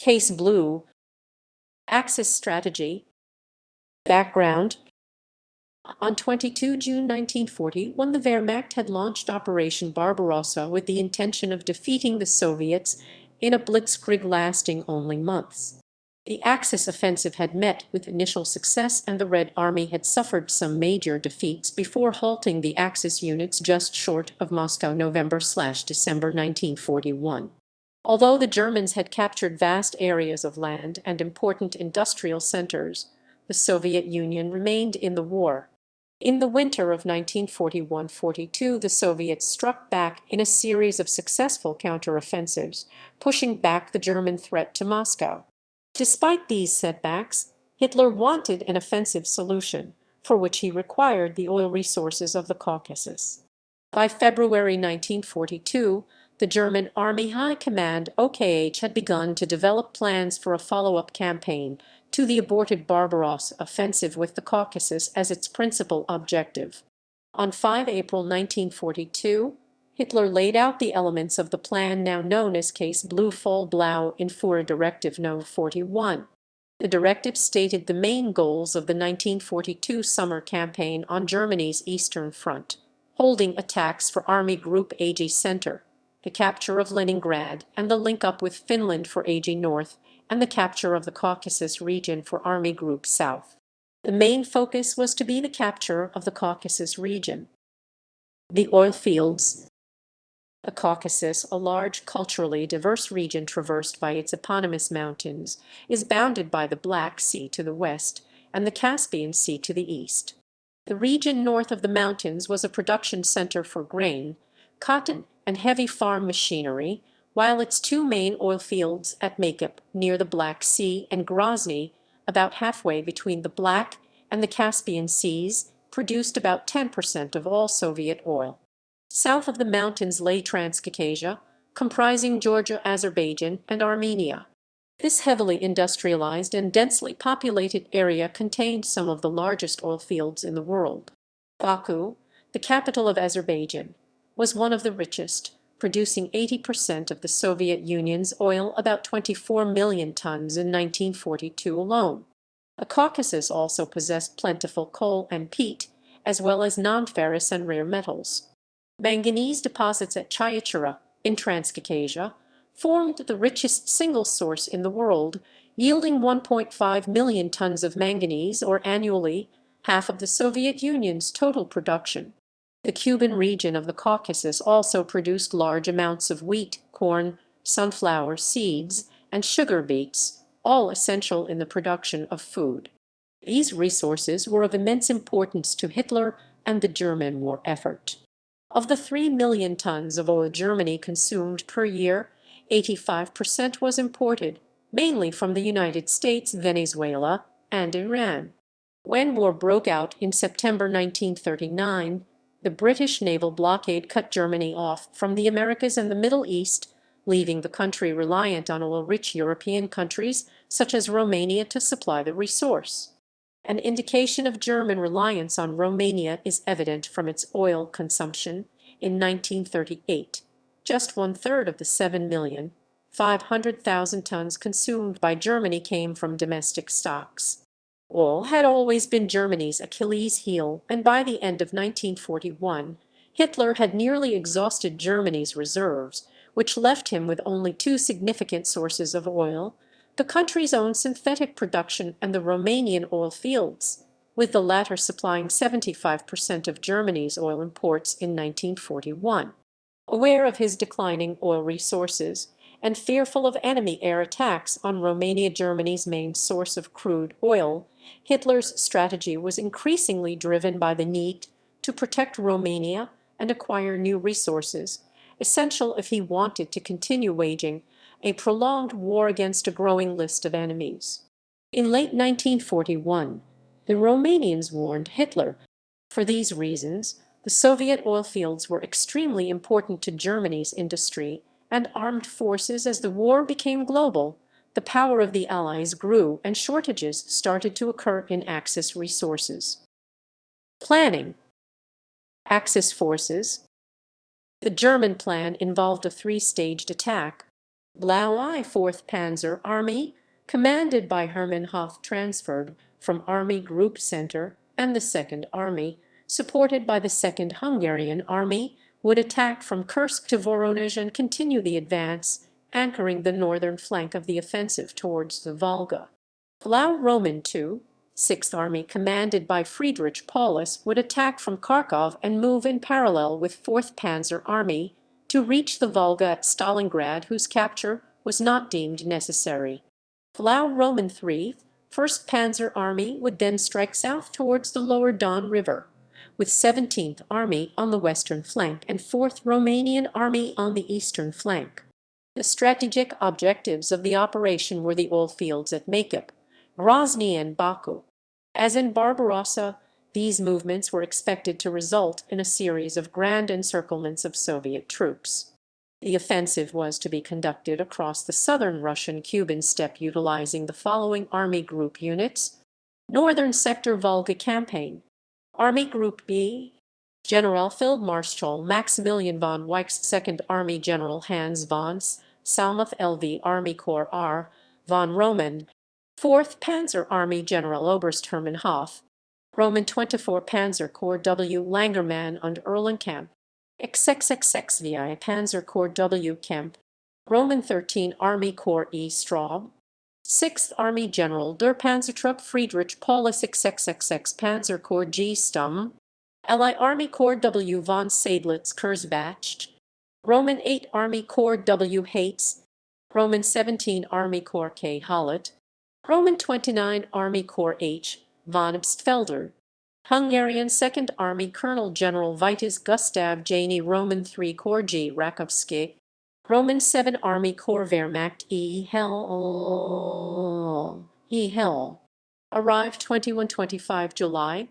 Case Blue. Axis strategy. Background. On 22 June 1940, when the Wehrmacht had launched Operation Barbarossa with the intention of defeating the Soviets in a blitzkrieg lasting only months. The Axis offensive had met with initial success, and the Red Army had suffered some major defeats before halting the Axis units just short of Moscow November/December 1941. Although the Germans had captured vast areas of land and important industrial centers, the Soviet Union remained in the war. In the winter of 1941–42, the Soviets struck back in a series of successful counteroffensives, pushing back the German threat to Moscow. Despite these setbacks, Hitler wanted an offensive solution, for which he required the oil resources of the Caucasus. By February 1942, the German Army High Command OKH had begun to develop plans for a follow-up campaign to the aborted Barbarossa offensive, with the Caucasus as its principal objective. On 5 April 1942, Hitler laid out the elements of the plan now known as Case Blue Blau in Führer Directive No. 41. The directive stated the main goals of the 1942 summer campaign on Germany's Eastern Front: holding attacks for Army Group AG Center, the capture of Leningrad and the link-up with Finland for AG North, and the capture of the Caucasus region for Army Group South. The main focus was to be the capture of the Caucasus region. The oil fields. The Caucasus, a large, culturally diverse region traversed by its eponymous mountains, is bounded by the Black Sea to the west and the Caspian Sea to the east. The region north of the mountains was a production center for grain, cotton, and heavy farm machinery, while its two main oil fields at Makop, near the Black Sea, and Grozny, about halfway between the Black and the Caspian Seas, produced about 10% of all Soviet oil. South of the mountains lay Transcaucasia, comprising Georgia, Azerbaijan, and Armenia. This heavily industrialized and densely populated area contained some of the largest oil fields in the world. Baku, the capital of Azerbaijan, was one of the richest, producing 80% of the Soviet Union's oil, about 24 million tons in 1942 alone. The Caucasus also possessed plentiful coal and peat, as well as non-ferrous and rare metals. Manganese deposits at Chayachara, in Transcaucasia, formed the richest single source in the world, yielding 1.5 million tons of manganese, or annually, half of the Soviet Union's total production. The Cuban region of the Caucasus also produced large amounts of wheat, corn, sunflower seeds, and sugar beets, all essential in the production of food. These resources were of immense importance to Hitler and the German war effort. Of the 3 million tons of oil Germany consumed per year, 85% was imported, mainly from the United States, Venezuela, and Iran. When war broke out in September 1939, the British naval blockade cut Germany off from the Americas and the Middle East, leaving the country reliant on oil-rich European countries such as Romania to supply the resource. An indication of German reliance on Romania is evident from its oil consumption. In 1938, just one-third of the 7,500,000 tons consumed by Germany came from domestic stocks. Oil had always been Germany's Achilles heel, and by the end of 1941, Hitler had nearly exhausted Germany's reserves, which left him with only two significant sources of oil: the country's own synthetic production and the Romanian oil fields, with the latter supplying 75% of Germany's oil imports in 1941. Aware of his declining oil resources, and fearful of enemy air attacks on Romania, Germany's main source of crude oil, Hitler's strategy was increasingly driven by the need to protect Romania and acquire new resources, essential if he wanted to continue waging a prolonged war against a growing list of enemies. In late 1941, the Romanians warned Hitler. For these reasons, the Soviet oil fields were extremely important to Germany's industry and armed forces. As the war became global, the power of the Allies grew and shortages started to occur in Axis resources. Planning. Axis forces. The German plan involved a three-staged attack. Blau I 4th Panzer Army, commanded by Hermann Hoth, transferred from Army Group Center, and the Second Army, supported by the Second Hungarian Army, would attack from Kursk to Voronish and continue the advance, anchoring the northern flank of the offensive towards the Volga. Blau Roman II, 6th Army, commanded by Friedrich Paulus, would attack from Karkov and move in parallel with 4th Panzer Army to reach the Volga at Stalingrad, whose capture was not deemed necessary. Blau Roman III, 1st Panzer Army, would then strike south towards the lower Don River, with 17th Army on the western flank and 4th Romanian Army on the eastern flank. The strategic objectives of the operation were the oil fields at Makip, Grozny and Baku. As in Barbarossa, these movements were expected to result in a series of grand encirclements of Soviet troops. The offensive was to be conducted across the southern Russian-Cuban steppe utilizing the following Army Group units: Northern Sector Volga Campaign, Army Group B, General Field Marshal Maximilian von Weich's 2nd Army, General Hans von Salmuth LV Army Corps R. von Roman, 4th Panzer Army, General Oberst Hermann Hoth, Roman 24 Panzer Corps W. Langermann und Erlenkamp, XXXXVI Panzer Corps W. Kemp, Roman 13 Army Corps E. Straub, 6th Army, General der Panzertruppe Friedrich Paulus XXXX Panzer Corps G. Stumm, Ally Army Corps W. von Seydlitz Kurzbach, Roman 8 Army Corps W. Hates, Roman 17 Army Corps K. Hollett, Roman 29 Army Corps H. von Obstfelder, Hungarian 2nd Army Colonel General Vitas Gustav Jany, Roman 3 Corps G. Rakovsky, Roman 7 Army Corps Wehrmacht E. Hell, arrived 21-25 July,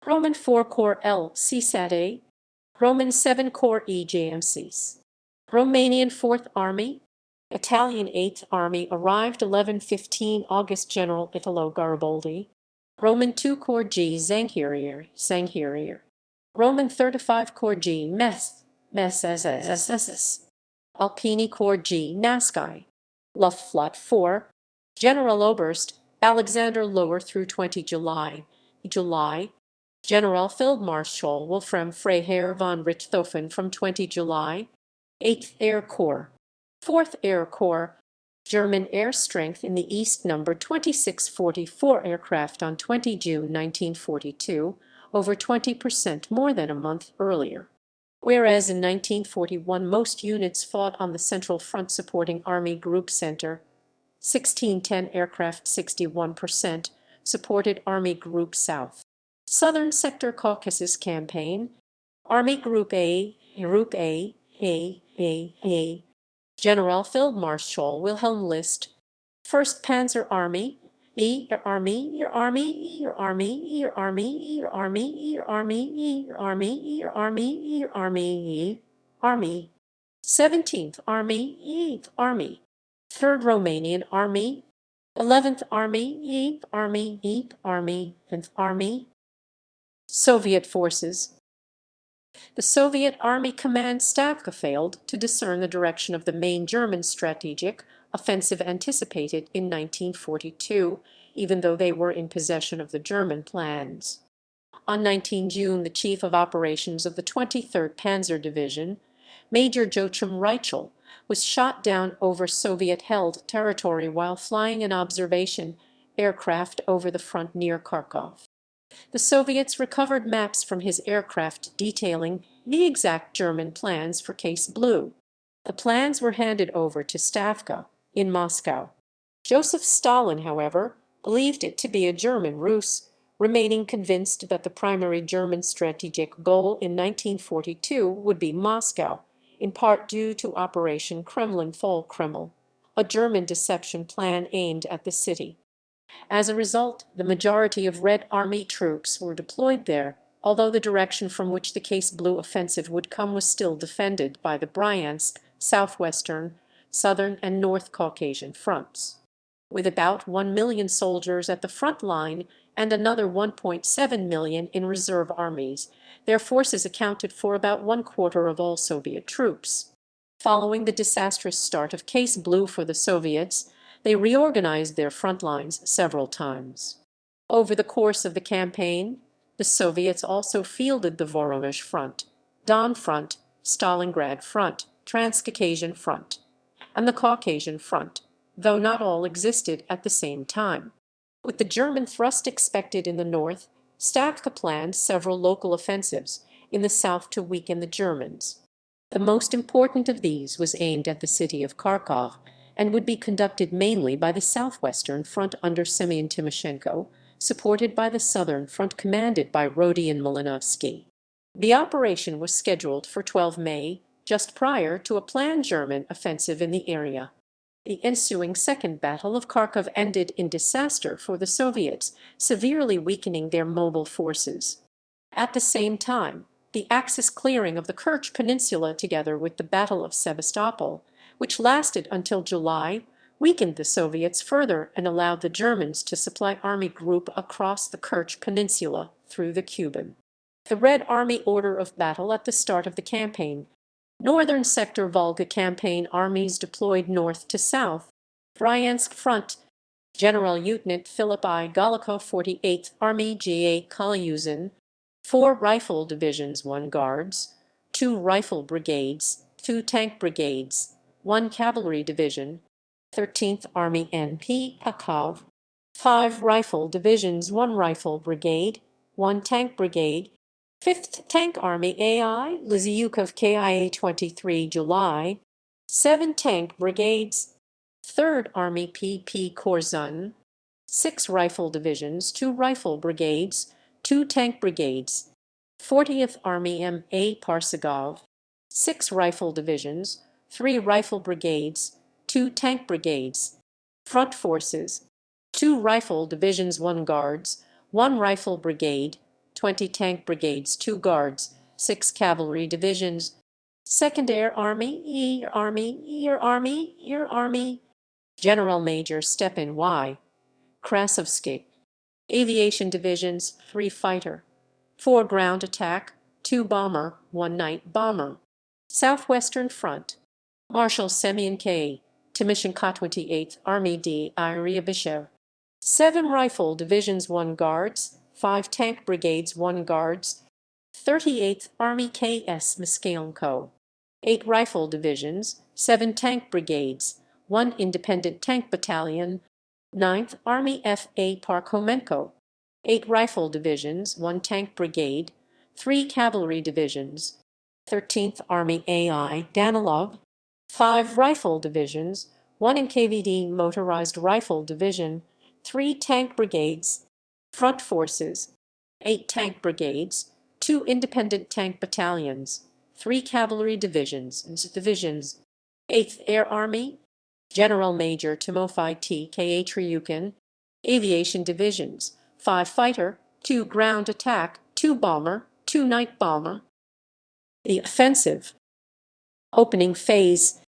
Roman 4 Corps L. CSAT, Roman 7 Corps EJMCs, Romanian 4th Army, Italian 8th Army arrived 11-15 August, General Italo Garibaldi, Roman 2 Corps G. Zangherier, Roman 35 Corps G. Mess, Alpini Corps G. Naskai, Luftwaff 4, General Oberst Alexander Lower through 20 July, General Field Marshal Wolfram Freiherr von Richthofen from 20 July, 8th Air Corps, 4th Air Corps, German air strength in the East numbered 2644 aircraft on 20 June 1942, over 20% more than a month earlier. Whereas in 1941 most units fought on the Central Front supporting Army Group Center, 1610 aircraft 61% supported Army Group South. Southern Sector Caucasus Campaign, Army Group A, General Field Marshal Wilhelm List, 1st Panzer Army, Army, 17th Army, 8th Army, 3rd Romanian Army, 11th Army, 8th Army, 10th Army. Soviet forces. The Soviet Army Command Staff failed to discern the direction of the main German strategic offensive anticipated in 1942, even though they were in possession of the German plans. On 19 June, the Chief of Operations of the 23rd Panzer Division, Major Joachim Reichel, was shot down over Soviet-held territory while flying an observation aircraft over the front near Karkov. The Soviets recovered maps from his aircraft detailing the exact German plans for Case Blue. The plans were handed over to Stavka in Moscow. Joseph Stalin, however, believed it to be a German ruse, remaining convinced that the primary German strategic goal in 1942 would be Moscow, in part due to Operation Kremlin Fall Kreml, a German deception plan aimed at the city. As a result, the majority of Red Army troops were deployed there, although the direction from which the Case Blue offensive would come was still defended by the Bryansk, southwestern, southern, and North Caucasian fronts. With about 1 million soldiers at the front line and another 1.7 million in reserve armies, their forces accounted for about 1/4 of all Soviet troops. Following the disastrous start of Case Blue for the Soviets, they reorganized their front lines several times. Over the course of the campaign, the Soviets also fielded the Voronish Front, Don Front, Stalingrad Front, Transcaucasian Front, and the Caucasian Front, though not all existed at the same time. With the German thrust expected in the north, Stavka planned several local offensives in the south to weaken the Germans. The most important of these was aimed at the city of Karkov and would be conducted mainly by the Southwestern Front under Semyon Timoshenko, supported by the Southern Front commanded by Rodion Malinovsky. The operation was scheduled for 12 May, just prior to a planned German offensive in the area. The ensuing Second Battle of Kharkov ended in disaster for the Soviets, severely weakening their mobile forces. At the same time, the Axis clearing of the Kerch Peninsula together with the Battle of Sevastopol, which lasted until July, weakened the Soviets further and allowed the Germans to supply army group across the Kerch Peninsula through the Kuban. The Red Army order of battle at the start of the campaign. Northern Sector Volga campaign armies deployed north to south. Bryansk Front. General-Lieutenant Philip I. Golikov, 48th Army G.A. Kalyuzin, 4 rifle divisions, 1 guards, 2 rifle brigades, 2 tank brigades, 1 cavalry division, 13th Army N.P. Pakov, 5 rifle divisions, 1 rifle brigade, 1 tank brigade, 5th Tank Army A.I. Lizyukov KIA 23 July, 7 tank brigades, 3rd Army P.P. Korzun, 6 rifle divisions, 2 rifle brigades, 2 tank brigades, 40th Army M.A. Parsagov, 6 rifle divisions, 3 rifle brigades, 2 tank brigades. Front forces: 2 rifle divisions, 1 guards, 1 rifle brigade, 20 tank brigades, 2 guards, 6 cavalry divisions. 2nd Air Army, Air Army, General Major Stepan Y. Krasovsky. Aviation divisions, 3 fighter, 4 ground attack, 2 bomber, 1 night bomber. Southwestern Front. Marshal Semyon K. Timoshenko, 28th Army D. I. Ryabyshev. 7 rifle divisions, 1 guards, 5 tank brigades, 1 guards. 38th Army K.S. Moskalenko. 8 rifle divisions, 7 tank brigades, 1 independent tank battalion. 9th Army F.A. Parkhomenko. 8 rifle divisions, 1 tank brigade, 3 cavalry divisions. 13th Army A.I. Danilov. 5 rifle divisions, 1 NKVD motorized rifle division, 3 tank brigades. Front forces: 8 tank brigades, 2 independent tank battalions, 3 cavalry divisions. 8th Air Army, General Major Timofey T. K. Tryukin. Aviation divisions, 5 fighter, 2 ground attack, 2 bomber, 2 night bomber. The offensive. Opening phase.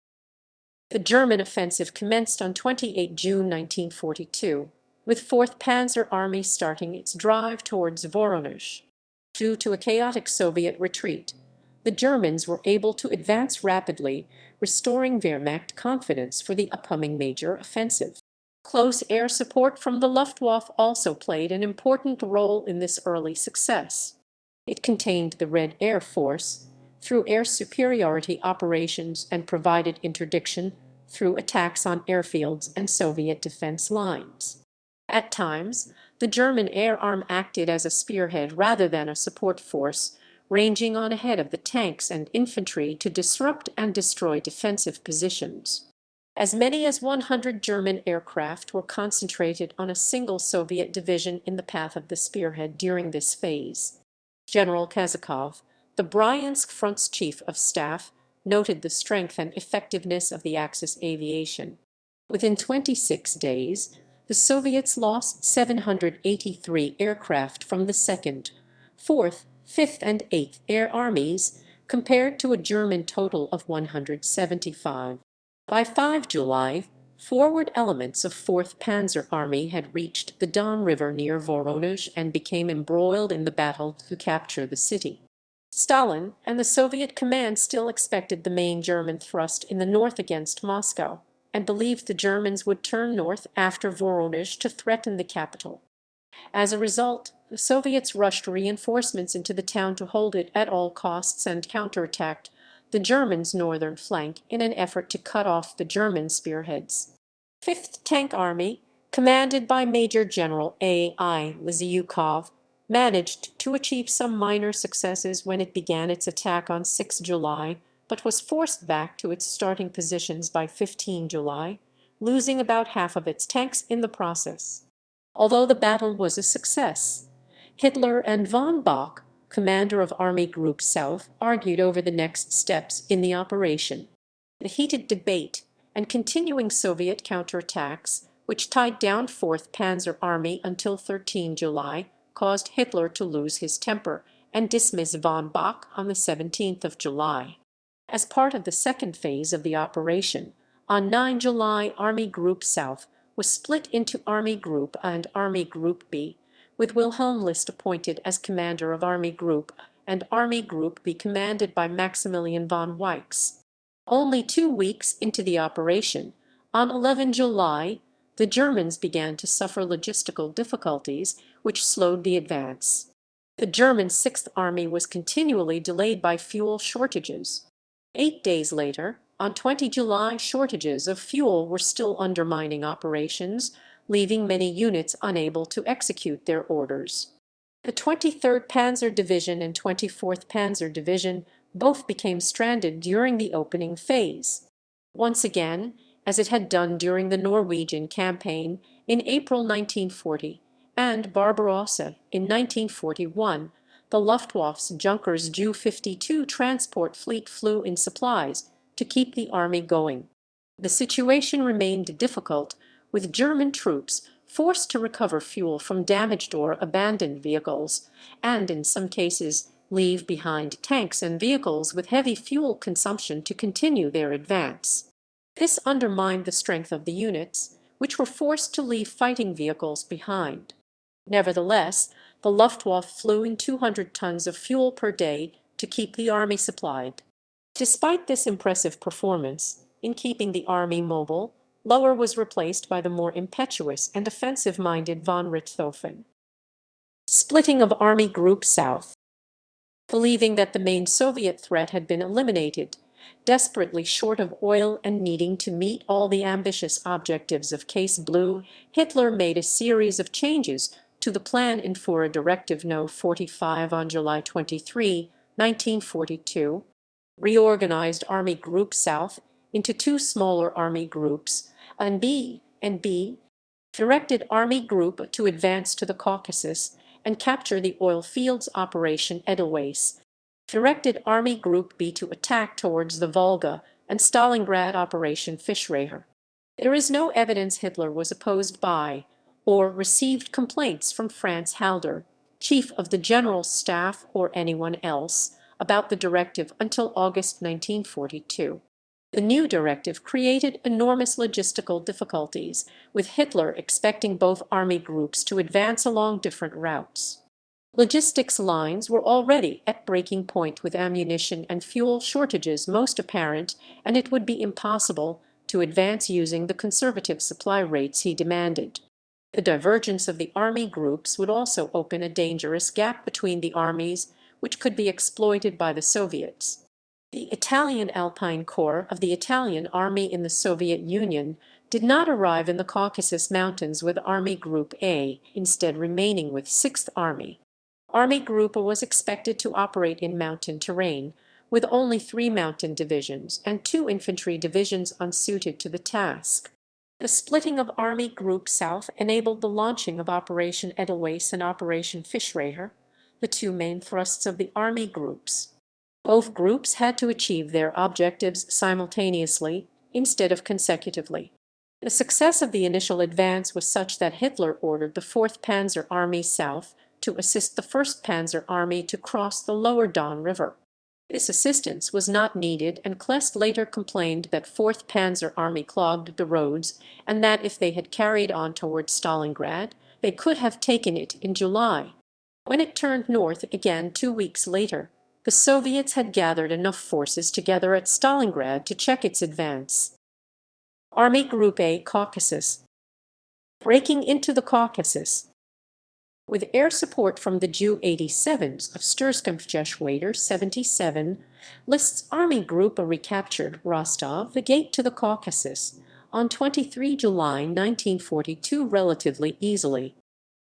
The German offensive commenced on 28 June 1942, with 4th Panzer Army starting its drive towards Voronish. Due to a chaotic Soviet retreat, the Germans were able to advance rapidly, restoring Wehrmacht confidence for the upcoming major offensive. Close air support from the Luftwaff also played an important role in this early success. It contained the Red Air Force through air superiority operations and provided interdiction through attacks on airfields and Soviet defense lines. At times, the German air arm acted as a spearhead rather than a support force, ranging on ahead of the tanks and infantry to disrupt and destroy defensive positions. As many as 100 German aircraft were concentrated on a single Soviet division in the path of the spearhead during this phase. General Kazakov, the Bryansk Front's chief of staff, noted the strength and effectiveness of the Axis aviation. Within 26 days, the Soviets lost 783 aircraft from the 2nd, 4th, 5th, and 8th Air Armies, compared to a German total of 175. By 5 July, forward elements of 4th Panzer Army had reached the Don River near Voronish and became embroiled in the battle to capture the city. Stalin and the Soviet command still expected the main German thrust in the north against Moscow, and believed the Germans would turn north after Voronish to threaten the capital. As a result, the Soviets rushed reinforcements into the town to hold it at all costs and counterattacked the Germans' northern flank in an effort to cut off the German spearheads. 5th Tank Army, commanded by Major General A.I. Lysyukov, managed to achieve some minor successes when it began its attack on 6 July, but was forced back to its starting positions by 15 July, losing about half of its tanks in the process. Although the battle was a success, Hitler and von Bock, commander of Army Group South, argued over the next steps in the operation. The heated debate and continuing Soviet counterattacks, which tied down 4th Panzer Army until 13 July, caused Hitler to lose his temper and dismiss von Bock on the 17th of July. As part of the second phase of the operation, on 9 July, Army Group South was split into Army Group A and Army Group B, with Wilhelm List appointed as commander of Army Group A and Army Group B commanded by Maximilian von Weichs. Only 2 weeks into the operation, on 11 July, the Germans began to suffer logistical difficulties, which slowed the advance. The German Sixth Army was continually delayed by fuel shortages. 8 days later, on 20 July, shortages of fuel were still undermining operations, leaving many units unable to execute their orders. The 23rd Panzer Division and 24th Panzer Division both became stranded during the opening phase. Once again, as it had done during the Norwegian campaign in April 1940 and Barbarossa in 1941, the Luftwaffe's Junkers Ju-52 transport fleet flew in supplies to keep the army going. The situation remained difficult, with German troops forced to recover fuel from damaged or abandoned vehicles, and in some cases leave behind tanks and vehicles with heavy fuel consumption to continue their advance. This undermined the strength of the units, which were forced to leave fighting vehicles behind. Nevertheless, the Luftwaffe flew in 200 tons of fuel per day to keep the army supplied. Despite this impressive performance in keeping the army mobile, Lower was replaced by the more impetuous and offensive-minded von Richthofen. Splitting of Army Group South. Believing that the main Soviet threat had been eliminated, desperately short of oil and needing to meet all the ambitious objectives of Case Blue, Hitler made a series of changes to the plan in for a Directive No. 45 on July 23, 1942, reorganized Army Group South into 2 smaller army groups, A and B, directed Army Group to advance to the Caucasus and capture the oil fields Operation Edelweiss, directed Army Group B to attack towards the Volga and Stalingrad Operation Fischreiher. There is no evidence Hitler was opposed by or received complaints from Franz Halder, chief of the General Staff, or anyone else about the directive until August 1942. The new directive created enormous logistical difficulties, with Hitler expecting both army groups to advance along different routes. Logistics lines were already at breaking point, with ammunition and fuel shortages most apparent, and it would be impossible to advance using the conservative supply rates he demanded. The divergence of the army groups would also open a dangerous gap between the armies, which could be exploited by the Soviets. The Italian Alpine Corps of the Italian Army in the Soviet Union did not arrive in the Caucasus Mountains with Army Group A, instead remaining with 6th Army. Army Group A was expected to operate in mountain terrain, with only 3 mountain divisions and 2 infantry divisions unsuited to the task. The splitting of Army Group South enabled the launching of Operation Edelweiss and Operation Fischreiher, the 2 main thrusts of the army groups. Both groups had to achieve their objectives simultaneously instead of consecutively. The success of the initial advance was such that Hitler ordered the 4th Panzer Army South to assist the 1st Panzer Army to cross the lower Don River. This assistance was not needed, and Kleist later complained that 4th Panzer Army clogged the roads, and that if they had carried on towards Stalingrad, they could have taken it in July. When it turned north again 2 weeks later, The Soviets had gathered enough forces together at Stalingrad to check its advance. Army Group A, Caucasus. Breaking into the Caucasus. With air support from the Ju-87s of Sturmkampfgeschwader 77, lists Army Group A recaptured Rostov, the gate to the Caucasus, on 23 July 1942 relatively easily.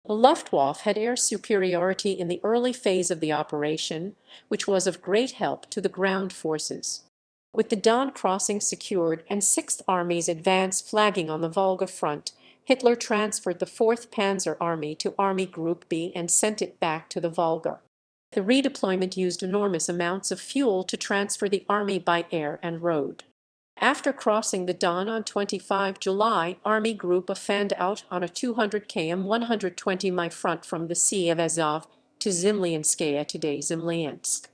The Luftwaffe had air superiority in the early phase of the operation, which was of great help to the ground forces. With the Don crossing secured and Sixth Army's advance flagging on the Volga front, Hitler transferred the 4th Panzer Army to Army Group B and sent it back to the Volga. The redeployment used enormous amounts of fuel to transfer the army by air and road. After crossing the Don on 25 July, Army Group A fanned out on a 200 km 120 mi front from the Sea of Azov to Zimlianskaya, today Zimliansk.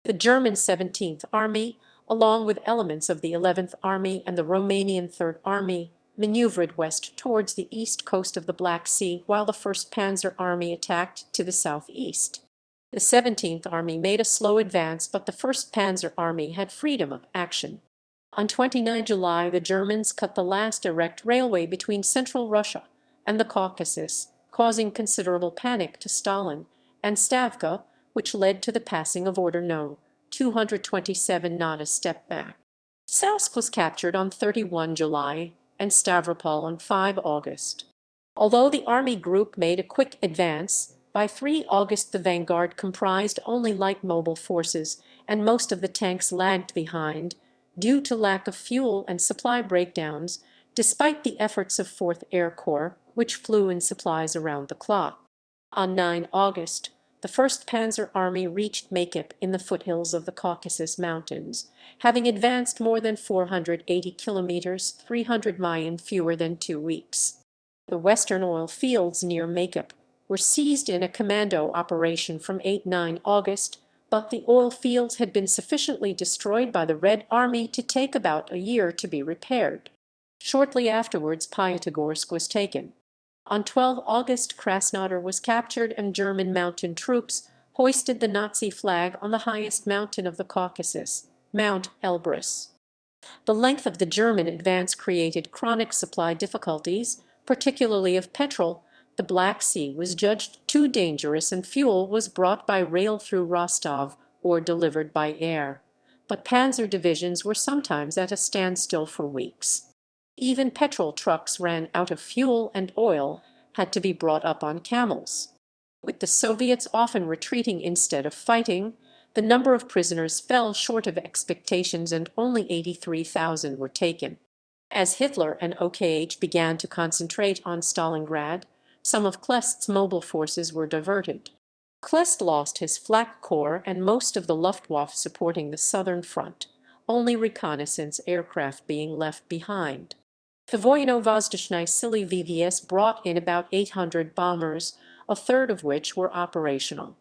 The German 17th Army, along with elements of the 11th Army and the Romanian 3rd Army, maneuvered west towards the east coast of the Black Sea, while the 1st Panzer Army attacked to the southeast. The 17th Army made a slow advance, but the 1st Panzer Army had freedom of action. On 29 July, the Germans cut the last erect railway between central Russia and the Caucasus, causing considerable panic to Stalin and Stavka, which led to the passing of Order No. 227, not a step back. Salsk was captured on 31 July and Stavropol on 5 August. Although the Army Group made a quick advance, by 3 August the vanguard comprised only light mobile forces, and most of the tanks lagged behind, due to lack of fuel and supply breakdowns, despite the efforts of 4th Air Corps, which flew in supplies around the clock. On 9 August, the 1st Panzer Army reached Makip in the foothills of the Caucasus Mountains, having advanced more than 480 kilometers, 300 mi in fewer than 2 weeks. The western oil fields near Makip were seized in a commando operation from 8–9 August, but the oil fields had been sufficiently destroyed by the Red Army to take about a year to be repaired. Shortly afterwards, Pyatigorsk was taken. On 12 August, Krasnodar was captured and German mountain troops hoisted the Nazi flag on the highest mountain of the Caucasus, Mount Elbrus. The length of the German advance created chronic supply difficulties, particularly of petrol. The Black Sea was judged too dangerous and fuel was brought by rail through Rostov or delivered by air. But panzer divisions were sometimes at a standstill for weeks. Even petrol trucks ran out of fuel and oil had to be brought up on camels. With the Soviets often retreating instead of fighting, the number of prisoners fell short of expectations and only 83,000 were taken. As Hitler and OKH began to concentrate on Stalingrad, some of Klest's mobile forces were diverted. Klest lost his Flak Corps and most of the Luftwaffe supporting the southern front, only reconnaissance aircraft being left behind. The Voyeno-Vozdechny Sily VVS brought in about 800 bombers, a third of which were operational.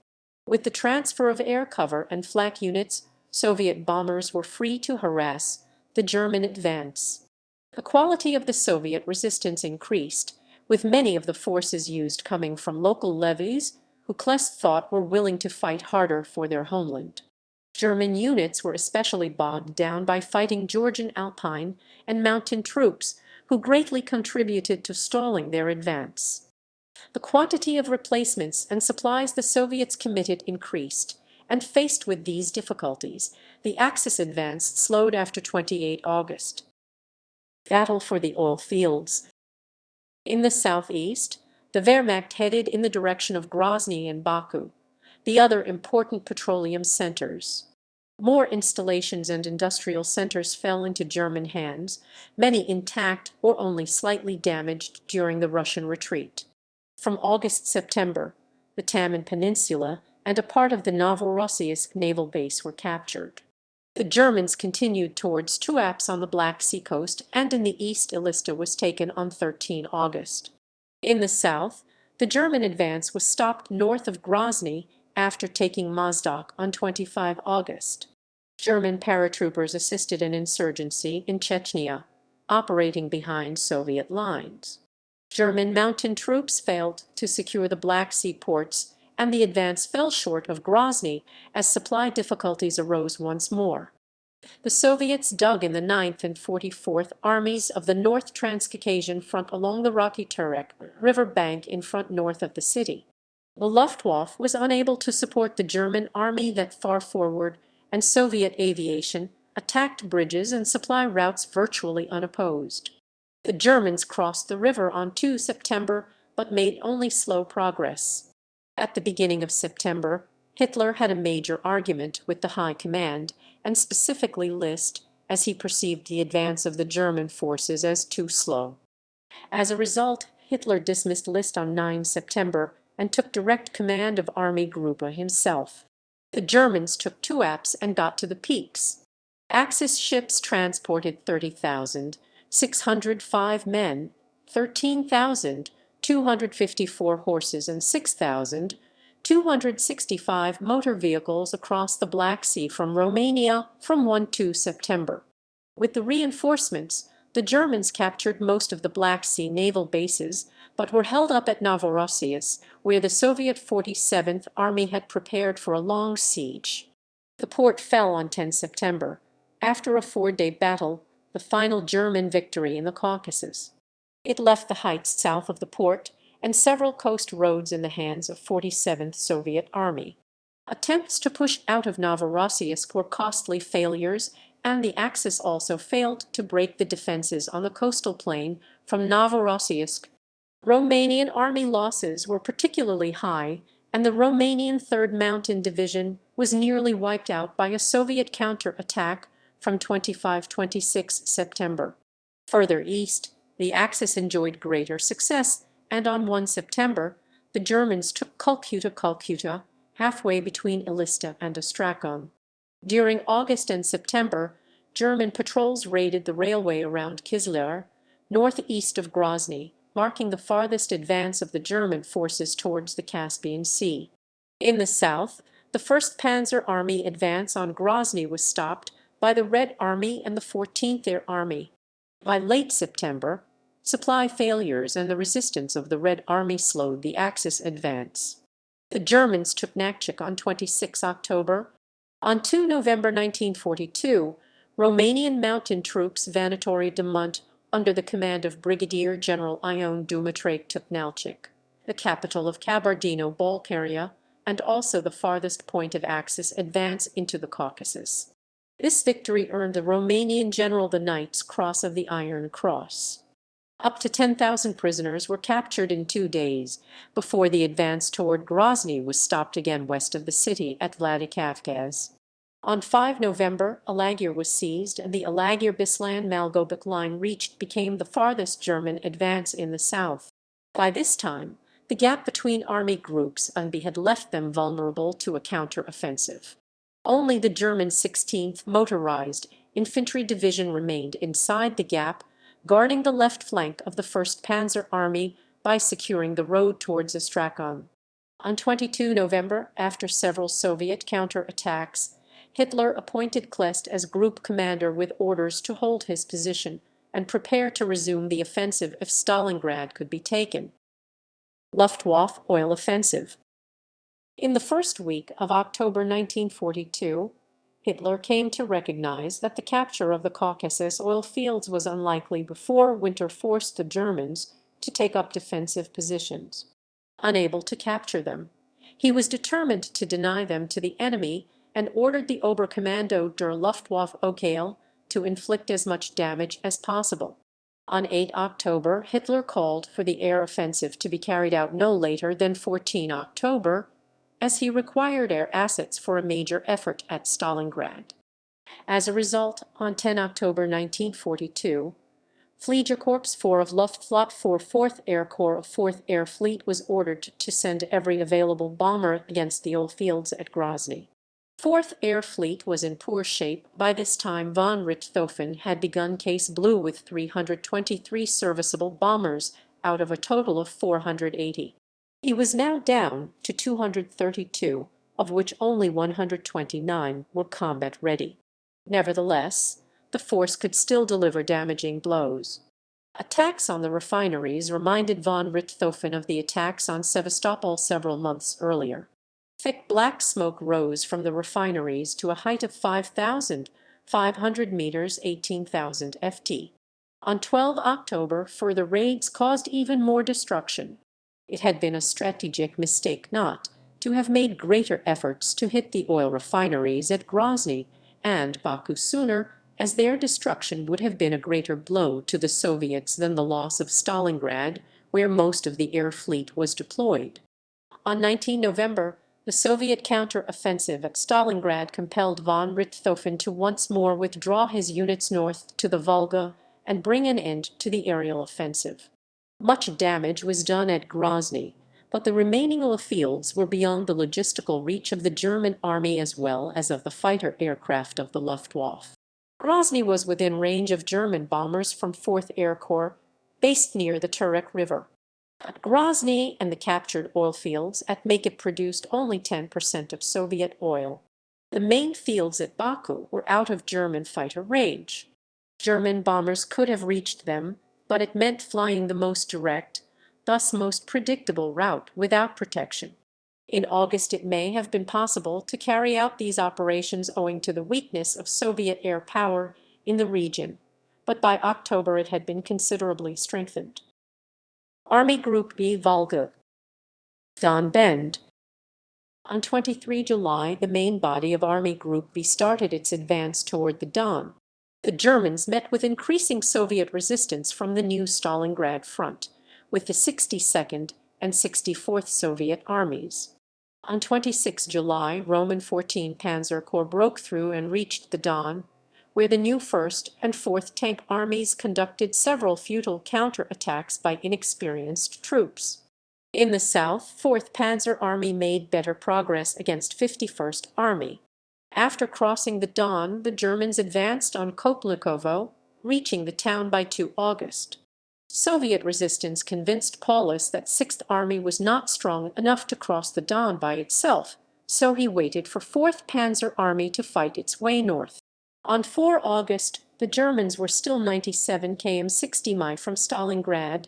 With the transfer of air cover and flak units, Soviet bombers were free to harass the German advance. The quality of the Soviet resistance increased, with many of the forces used coming from local levies who Klest thought were willing to fight harder for their homeland. German units were especially bogged down by fighting Georgian Alpine and mountain troops, who greatly contributed to stalling their advance. The quantity of replacements and supplies the Soviets committed increased, and faced with these difficulties, the Axis advance slowed after 28 August. Battle for the oil fields. In the southeast, the Wehrmacht headed in the direction of Grozny and Baku, the other important petroleum centers. More installations and industrial centers fell into German hands, many intact or only slightly damaged during the Russian retreat. From August–September, the Taman Peninsula and a part of the Novorossiysk naval base were captured. The Germans continued towards Tuapse on the Black Sea coast, and in the east Ilista was taken on 13 August. In the south, the German advance was stopped north of Grozny after taking Mozdok on 25 August. German paratroopers assisted an insurgency in Chechnya, operating behind Soviet lines. German mountain troops failed to secure the Black Sea ports and the advance fell short of Grozny as supply difficulties arose once more. The Soviets dug in the 9th and 44th Armies of the North Transcaucasian Front along the rocky Terek River bank in front north of the city. The Luftwaffe was unable to support the German army that far forward, and Soviet aviation attacked bridges and supply routes virtually unopposed. The Germans crossed the river on 2 September, but made only slow progress. At the beginning of September, Hitler had a major argument with the High Command, and specifically List, as he perceived the advance of the German forces as too slow. As a result, Hitler dismissed List on 9 September and took direct command of Army Group A himself. The Germans took Tuapse and got to the peaks. Axis ships transported 30,605 men, 13,254 horses and 6,265 motor vehicles across the Black Sea from Romania from 1–2 September. With the reinforcements, the Germans captured most of the Black Sea naval bases, but were held up at Novorossiysk, where the Soviet 47th Army had prepared for a long siege. The port fell on 10 September, after a 4-day battle, the final German victory in the Caucasus. It left the heights south of the port and several coast roads in the hands of 47th Soviet Army. Attempts to push out of Novorossiysk were costly failures, and the Axis also failed to break the defenses on the coastal plain from Novorossiysk. Romanian army losses were particularly high, and the Romanian 3rd Mountain Division was nearly wiped out by a Soviet counter-attack from 25–26 September. Further east, the Axis enjoyed greater success, and on 1 September, the Germans took Calcutta, halfway between Elista and Astrakhan. During August and September, German patrols raided the railway around Kizlyar, northeast of Grozny, marking the farthest advance of the German forces towards the Caspian Sea. In the south, the 1st Panzer Army advance on Grozny was stopped by the Red Army and the 14th Air Army. By late September, supply failures and the resistance of the Red Army slowed the Axis advance. The Germans took Nakchik on 26 October. On 2 November 1942, Romanian mountain troops Vânătorii de Munte, under the command of Brigadier General Ion Dumitrescu, took Nalchik, the capital of Kabardino-Balkaria, and also the farthest point of Axis advance into the Caucasus. This victory earned the Romanian general the Knight's Cross of the Iron Cross. Up to 10,000 prisoners were captured in 2 days, before the advance toward Grozny was stopped again west of the city at Vladikavkaz. On 5 November, Alagir was seized, and the Alagir-Bislan-Malgobek line became the farthest German advance in the south. By this time, the gap between army groups A and B had left them vulnerable to a counter-offensive. Only the German 16th Motorized Infantry Division remained inside the gap, guarding the left flank of the 1st Panzer Army by securing the road towards Astrakhan. On 22 November, after several Soviet counter-attacks, Hitler appointed Kleist as group commander with orders to hold his position and prepare to resume the offensive if Stalingrad could be taken. Luftwaff Oil Offensive. In the first week of October 1942, Hitler came to recognize that the capture of the Caucasus oil fields was unlikely before winter forced the Germans to take up defensive positions. Unable to capture them, he was determined to deny them to the enemy and ordered the Oberkommando der Luftwaffe OKL to inflict as much damage as possible. On 8 October, Hitler called for the air offensive to be carried out no later than 14 October, as he required air assets for a major effort at Stalingrad. As a result, on 10 October 1942, Fliegerkorps 4 of Luftwaffe 4th Air Corps of 4th Air Fleet was ordered to send every available bomber against the oil fields at Grozny. 4th Air Fleet was in poor shape. By this time von Richthofen had begun Case Blue with 323 serviceable bombers out of a total of 480. He was now down to 232, of which only 129 were combat ready. Nevertheless, the force could still deliver damaging blows. Attacks on the refineries reminded von Richthofen of the attacks on Sevastopol several months earlier. Thick black smoke rose from the refineries to a height of 5,500 meters, 18,000 ft. On 12 October, further raids caused even more destruction. It had been a strategic mistake not to have made greater efforts to hit the oil refineries at Grozny and Baku sooner, as their destruction would have been a greater blow to the Soviets than the loss of Stalingrad, where most of the air fleet was deployed. On 19 November, the Soviet counter-offensive at Stalingrad compelled von Richthofen to once more withdraw his units north to the Volga and bring an end to the aerial offensive. Much damage was done at Grozny, but the remaining fields were beyond the logistical reach of the German army as well as of the fighter aircraft of the Luftwaffe. Grozny was within range of German bombers from 4th Air Corps, based near the Terek River. But Grozny and the captured oil fields at Makip produced only 10% of Soviet oil. The main fields at Baku were out of German fighter range. German bombers could have reached them, but it meant flying the most direct, thus most predictable route without protection. In August it may have been possible to carry out these operations owing to the weakness of Soviet air power in the region, but by October it had been considerably strengthened. Army Group B Volga. Don Bend. On 23 July, the main body of Army Group B started its advance toward the Don. The Germans met with increasing Soviet resistance from the new Stalingrad front, with the 62nd and 64th Soviet armies. On 26 July, Roman 14 Panzer Corps broke through and reached the Don, where the new 1st and 4th Tank Armies conducted several futile counter-attacks by inexperienced troops. In the south, 4th Panzer Army made better progress against 51st Army. After crossing the Don, the Germans advanced on Kopnikovo, reaching the town by 2 August. Soviet resistance convinced Paulus that 6th Army was not strong enough to cross the Don by itself, so he waited for 4th Panzer Army to fight its way north. On 4 August, the Germans were still 97 km 60 mi from Stalingrad.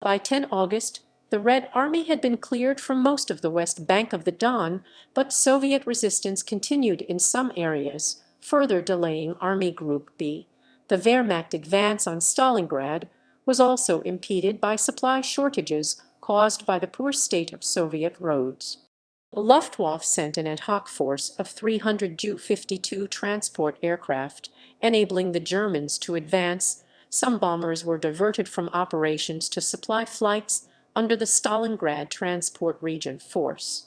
By 10 August, the Red Army had been cleared from most of the west bank of the Don, but Soviet resistance continued in some areas, further delaying Army Group B. The Wehrmacht advance on Stalingrad was also impeded by supply shortages caused by the poor state of Soviet roads. The Luftwaffe sent an ad hoc force of 300 Ju-52 transport aircraft, enabling the Germans to advance. Some bombers were diverted from operations to supply flights under the Stalingrad Transport Region Force.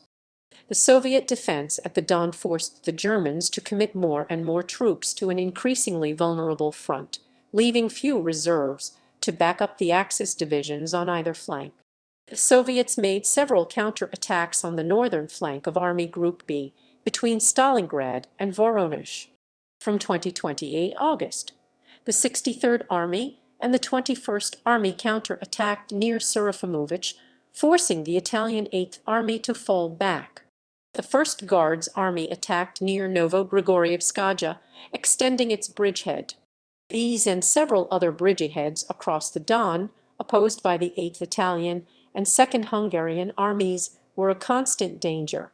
The Soviet defense at the Don forced the Germans to commit more and more troops to an increasingly vulnerable front, leaving few reserves to back up the Axis divisions on either flank. The Soviets made several counter-attacks on the northern flank of Army Group B between Stalingrad and Voronish. From 28 August, the 63rd Army and the 21st Army counter-attacked near Serafimovich, forcing the Italian 8th Army to fall back. The 1st Guards Army attacked near Novogrigorievskaja, extending its bridgehead. These and several other bridgeheads across the Don, opposed by the 8th Italian and 2nd Hungarian armies, were a constant danger.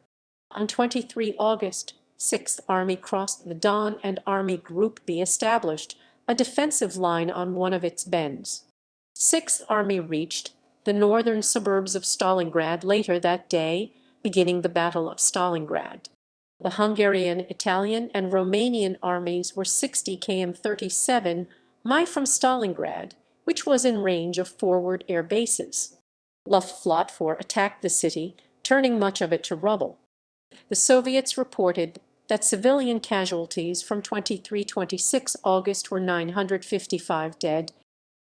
On 23 August, 6th Army crossed the Don and Army Group B established a defensive line on one of its bends. 6th Army reached the northern suburbs of Stalingrad later that day, beginning the Battle of Stalingrad. The Hungarian, Italian, and Romanian armies were 60 km 37 mi from Stalingrad, which was in range of forward air bases. Luftwaffe attacked the city, turning much of it to rubble. The Soviets reported that civilian casualties from 23-26 August were 955 dead.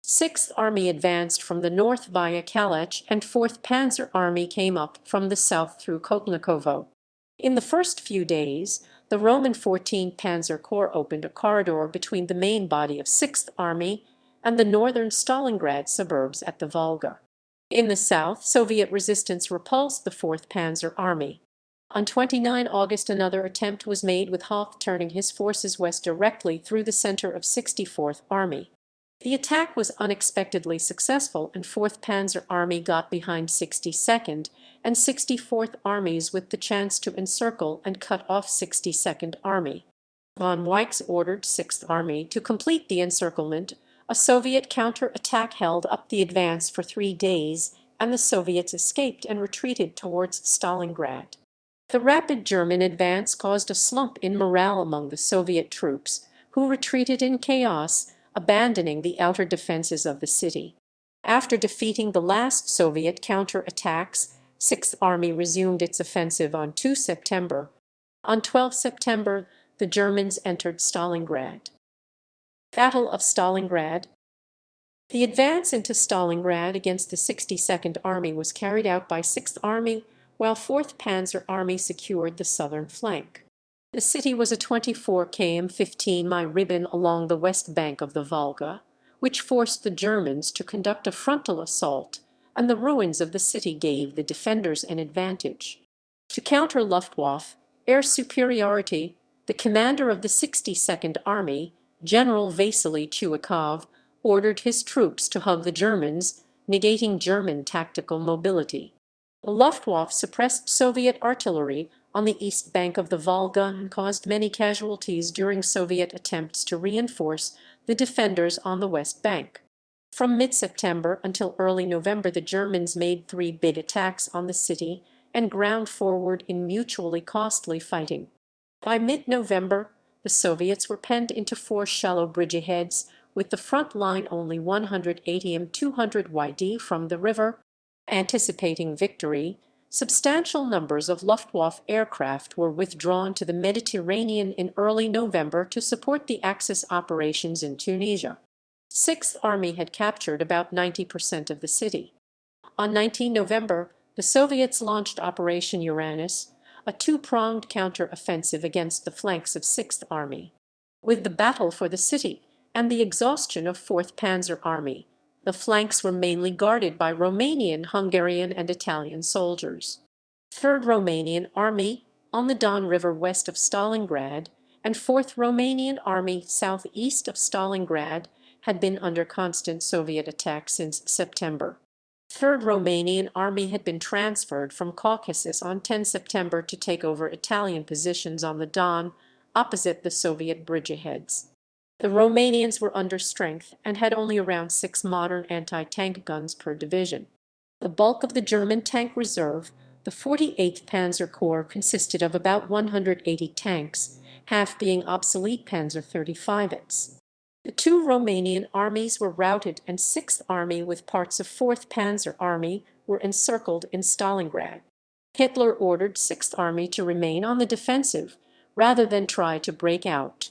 6th Army advanced from the north via Kalach, and 4th Panzer Army came up from the south through Kopnikovo. In the first few days, the Roman 14 Panzer Corps opened a corridor between the main body of 6th Army and the northern Stalingrad suburbs at the Volga. In the south, Soviet resistance repulsed the 4th Panzer Army. On 29 August, another attempt was made with Hoth turning his forces west directly through the center of 64th Army. The attack was unexpectedly successful, and 4th Panzer Army got behind 62nd and 64th Armies with the chance to encircle and cut off 62nd Army. Von Weichs ordered 6th Army to complete the encirclement. A Soviet counter-attack held up the advance for 3 days, and the Soviets escaped and retreated towards Stalingrad. The rapid German advance caused a slump in morale among the Soviet troops, who retreated in chaos, abandoning the outer defenses of the city. After defeating the last Soviet counter-attacks, 6th Army resumed its offensive on 2 September. On 12 September, the Germans entered Stalingrad. Battle of Stalingrad. The advance into Stalingrad against the 62nd Army was carried out by 6th Army, while 4th Panzer Army secured the southern flank. The city was a 24 km 15-mile ribbon along the west bank of the Volga, which forced the Germans to conduct a frontal assault, and the ruins of the city gave the defenders an advantage. To counter Luftwaffe air superiority, the commander of the 62nd Army, General Vasily Chuikov, ordered his troops to hug the Germans, negating German tactical mobility. The Luftwaffe suppressed Soviet artillery on the east bank of the Volga and caused many casualties during Soviet attempts to reinforce the defenders on the west bank. From mid-September until early November, the Germans made 3 big attacks on the city and ground forward in mutually costly fighting. By mid-November, the Soviets were penned into 4 shallow bridgeheads, with the front line only 180 m 200 yd from the river. Anticipating victory, substantial numbers of Luftwaffe aircraft were withdrawn to the Mediterranean in early November to support the Axis operations in Tunisia. 6th Army had captured about 90% of the city. On 19 November, the Soviets launched Operation Uranus, a two-pronged counter-offensive against the flanks of 6th Army. With the battle for the city and the exhaustion of 4th Panzer Army, the flanks were mainly guarded by Romanian, Hungarian, and Italian soldiers. 3rd Romanian Army, on the Don River west of Stalingrad, and 4th Romanian Army southeast of Stalingrad had been under constant Soviet attack since September. 3rd Romanian Army had been transferred from Caucasus on 10 September to take over Italian positions on the Don, opposite the Soviet bridgeheads. The Romanians were under strength and had only around 6 modern anti-tank guns per division. The bulk of the German tank reserve, the 48th Panzer Corps, consisted of about 180 tanks, half being obsolete Panzer 35s. The 2 Romanian armies were routed, and 6th Army with parts of 4th Panzer Army were encircled in Stalingrad. Hitler ordered 6th Army to remain on the defensive rather than try to break out.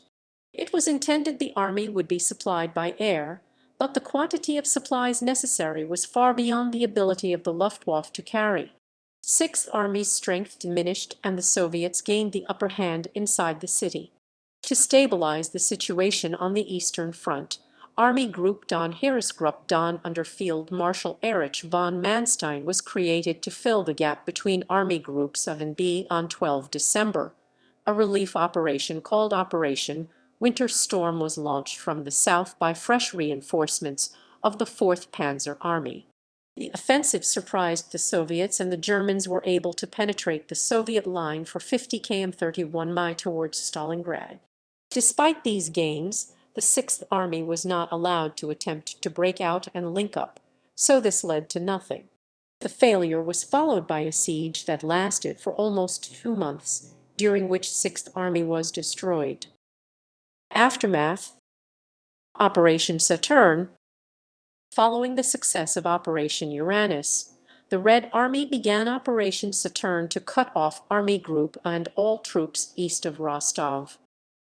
It was intended the army would be supplied by air, but the quantity of supplies necessary was far beyond the ability of the Luftwaffe to carry. 6th Army's strength diminished, and the Soviets gained the upper hand inside the city. To stabilize the situation on the Eastern Front, Army Group Don Heeresgruppe Don under Field Marshal Erich von Manstein was created to fill the gap between Army Groups A and B. On 12 December, a relief operation called Operation Winter Storm was launched from the south by fresh reinforcements of the 4th Panzer Army. The offensive surprised the Soviets, and the Germans were able to penetrate the Soviet line for 50 km 31 mi towards Stalingrad. Despite these gains, the 6th Army was not allowed to attempt to break out and link up, so this led to nothing. The failure was followed by a siege that lasted for almost 2 months, during which 6th Army was destroyed. Aftermath. Operation Saturn. Following the success of Operation Uranus, the Red Army began Operation Saturn to cut off Army Group A and all troops east of Rostov.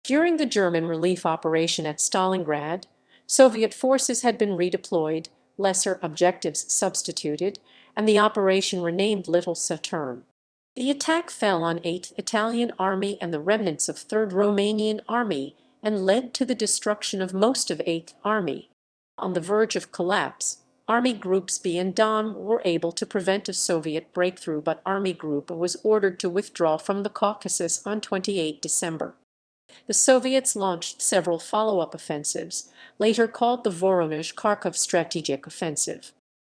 During the German relief operation at Stalingrad, Soviet forces had been redeployed, lesser objectives substituted, and the operation renamed Little Saturn. The attack fell on 8th Italian Army and the remnants of 3rd Romanian Army, and led to the destruction of most of 8th Army. On the verge of collapse, Army Groups B and Don were able to prevent a Soviet breakthrough, but Army Group A was ordered to withdraw from the Caucasus on 28 December. The Soviets launched several follow-up offensives, later called the Voronish-Karkov strategic offensive.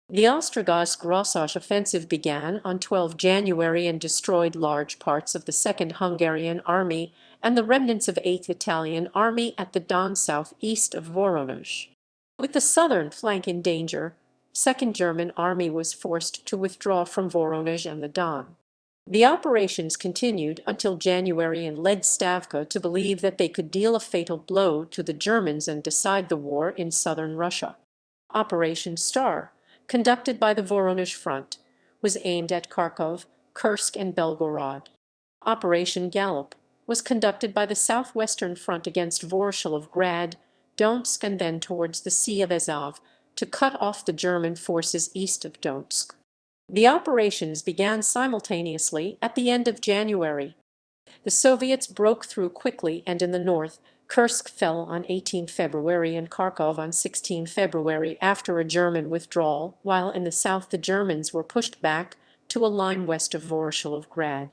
The Ostrogozhsk-Rossosh offensive began on 12 January and destroyed large parts of the 2nd Hungarian Army and the remnants of 8th Italian Army at the Don southeast of Voronish. With the southern flank in danger, 2nd German Army was forced to withdraw from Voronish and the Don. The operations continued until January and led Stavka to believe that they could deal a fatal blow to the Germans and decide the war in southern Russia. Operation Star, conducted by the Voronish Front, was aimed at Kharkov, Kursk, and Belgorod. Operation Gallop was conducted by the Southwestern Front against Voronezh, Donetsk, and then towards the Sea of Azov to cut off the German forces east of Donetsk. The operations began simultaneously at the end of January. The Soviets broke through quickly, and in the north, Kursk fell on 18 February and Kharkov on 16 February after a German withdrawal, while in the south the Germans were pushed back to a line west of Voronezh.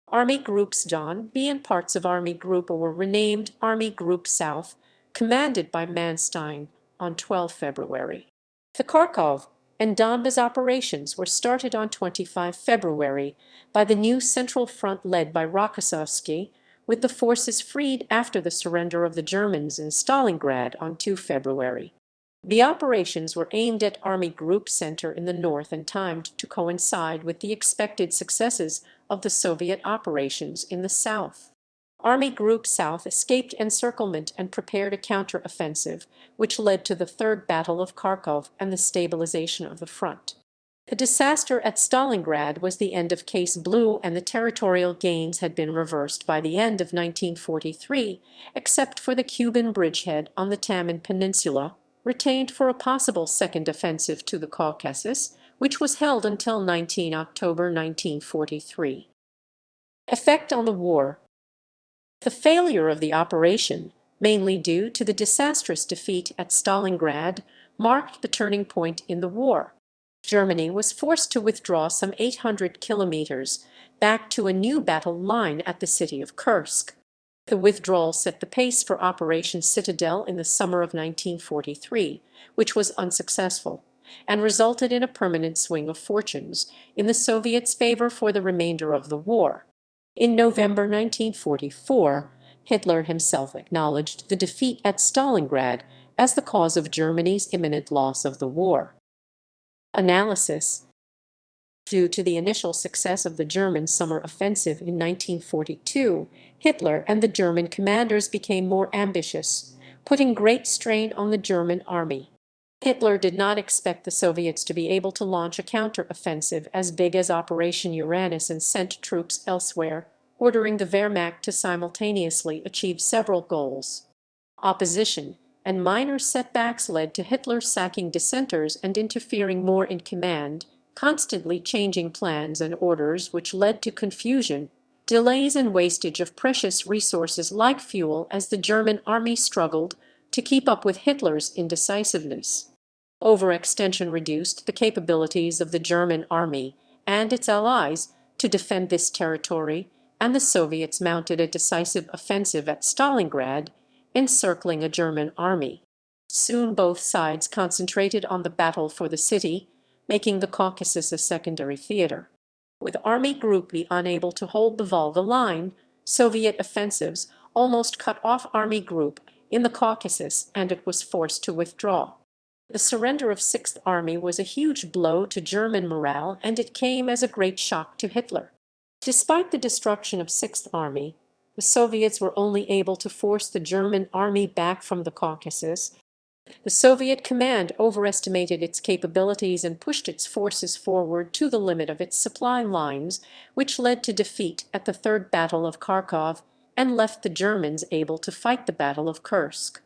Army Groups Don, B and parts of Army Group A were renamed Army Group South, commanded by Manstein, on 12 February. The Kharkov and Donbas operations were started on 25 February by the new Central Front led by Rokossovsky, with the forces freed after the surrender of the Germans in Stalingrad on 2 February. The operations were aimed at Army Group Center in the north and timed to coincide with the expected successes of the Soviet operations in the south. Army Group South escaped encirclement and prepared a counter-offensive, which led to the Third Battle of Kharkov and the stabilization of the front. The disaster at Stalingrad was the end of Case Blue, and the territorial gains had been reversed by the end of 1943, except for the Cuban bridgehead on the Taman Peninsula, retained for a possible second offensive to the Caucasus, which was held until 19 October 1943. Effect on the war. The failure of the operation, mainly due to the disastrous defeat at Stalingrad, marked the turning point in the war. Germany was forced to withdraw some 800 kilometers back to a new battle line at the city of Kursk. The withdrawal set the pace for Operation Citadel in the summer of 1943, which was unsuccessful, and resulted in a permanent swing of fortunes in the Soviets' favor for the remainder of the war. In November 1944, Hitler himself acknowledged the defeat at Stalingrad as the cause of Germany's imminent loss of the war. Analysis. Due to the initial success of the German summer offensive in 1942, Hitler and the German commanders became more ambitious, putting great strain on the German army. Hitler did not expect the Soviets to be able to launch a counter-offensive as big as Operation Uranus and sent troops elsewhere, ordering the Wehrmacht to simultaneously achieve several goals. Opposition and minor setbacks led to Hitler sacking dissenters and interfering more in command, constantly changing plans and orders, which led to confusion, delays, and wastage of precious resources like fuel as the German army struggled to keep up with Hitler's indecisiveness. Overextension reduced the capabilities of the German army and its allies to defend this territory, and the Soviets mounted a decisive offensive at Stalingrad, encircling a German army. Soon both sides concentrated on the battle for the city, making the Caucasus a secondary theater. With Army Group B unable to hold the Volga line, Soviet offensives almost cut off Army Group in the Caucasus, and it was forced to withdraw. The surrender of 6th Army was a huge blow to German morale, and it came as a great shock to Hitler. Despite the destruction of 6th Army, the Soviets were only able to force the German army back from the Caucasus. The Soviet command overestimated its capabilities and pushed its forces forward to the limit of its supply lines, which led to defeat at the Third Battle of Kharkov and left the Germans able to fight the Battle of Kursk.